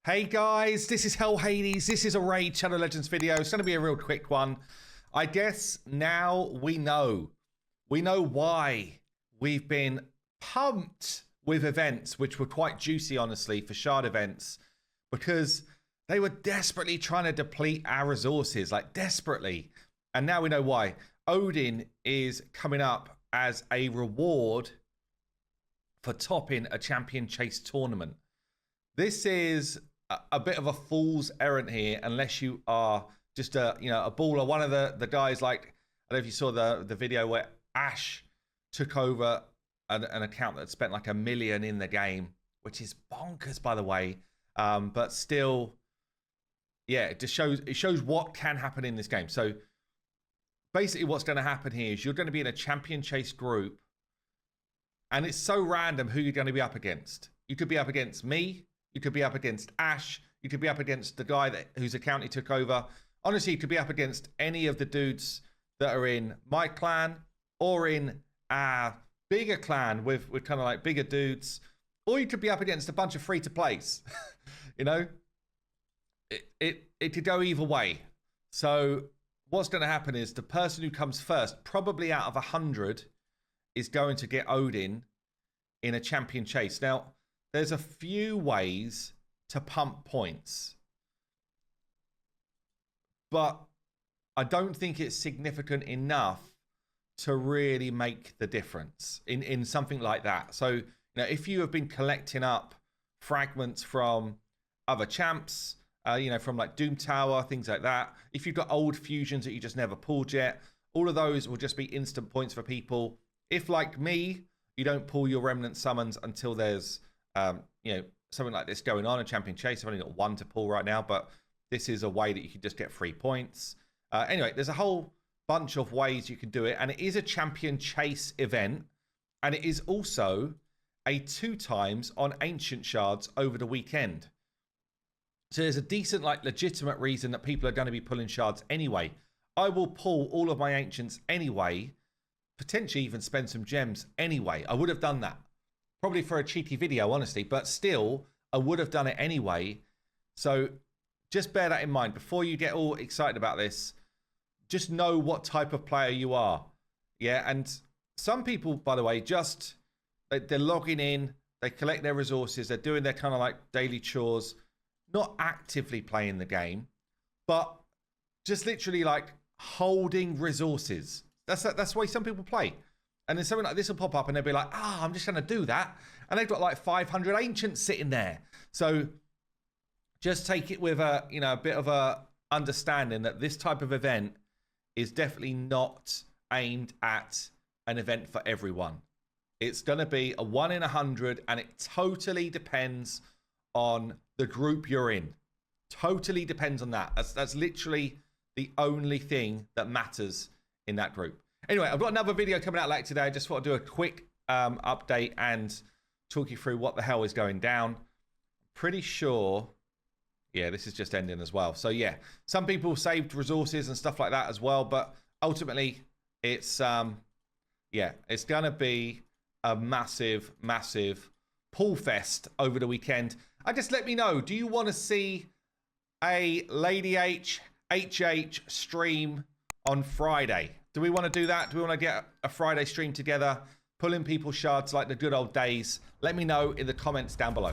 Hey guys, this is Hell Hades. This is a Raid Shadow Legends video. It's going to be a real quick one. I guess now we know. We know why we've been pumped with events, which were quite juicy, honestly, for Shard events, because they were desperately trying to deplete our resources, like desperately. And now we know why. Odin is coming up as a reward for topping a champion chase tournament. This is a bit of a fool's errand here, unless you are just a baller. One of the guys, like, I don't know if you saw the video where Ash took over an account that spent like $1 million in the game, which is bonkers, by the way. But still, yeah, it shows what can happen in this game. So basically, what's going to happen here is you're going to be in a champion chase group, and it's so random who you're going to be up against. You could be up against me. You could be up against Ash. You could be up against the guy whose account he took over. Honestly, you could be up against any of the dudes that are in my clan or in our bigger clan with kind of like bigger dudes. Or you could be up against a bunch of free-to-plays. You know? It could go either way. So what's going to happen is the person who comes first, probably out of 100, is going to get Odin in a champion chase. Now, there's a few ways to pump points, but I don't think it's significant enough to really make the difference in something like that. So, if you have been collecting up fragments from other champs, from like Doom Tower, things like that, if you've got old fusions that you just never pulled yet, all of those will just be instant points for people. If, like me, you don't pull your remnant summons until there's something like this going on, a champion chase. I've only got one to pull right now, but this is a way that you can just get free points. Anyway, there's a whole bunch of ways you can do it, and it is a champion chase event, and it is also a 2x on ancient shards over the weekend. So there's a decent, like, legitimate reason that people are going to be pulling shards anyway. I will pull all of my ancients anyway, potentially even spend some gems anyway. I would have done that. Probably for a cheeky video, honestly, but still, I would have done it anyway. So just bear that in mind. Before you get all excited about this, just know what type of player you are. Yeah, and some people, by the way, just, they're logging in, they collect their resources, they're doing their kind of like daily chores, not actively playing the game, but just literally like holding resources. That's the way some people play. And then something like this will pop up and they'll be like, I'm just going to do that. And they've got like 500 ancients sitting there. So just take it with a bit of a understanding that this type of event is definitely not aimed at an event for everyone. It's going to be a 1 in 100, and it totally depends on the group you're in. Totally depends on that. That's literally the only thing that matters in that group. Anyway, I've got another video coming out later today. I just want to do a quick update and talk you through what the hell is going down. Pretty sure, yeah, this is just ending as well. So yeah, some people saved resources and stuff like that as well, but ultimately it's it's gonna be a massive pull fest over the weekend. Just let me know, do you want to see a Lady HH stream on Friday? Do we want to do that? Do we want to get a Friday stream together, pulling people's shards like the good old days? Let me know in the comments down below.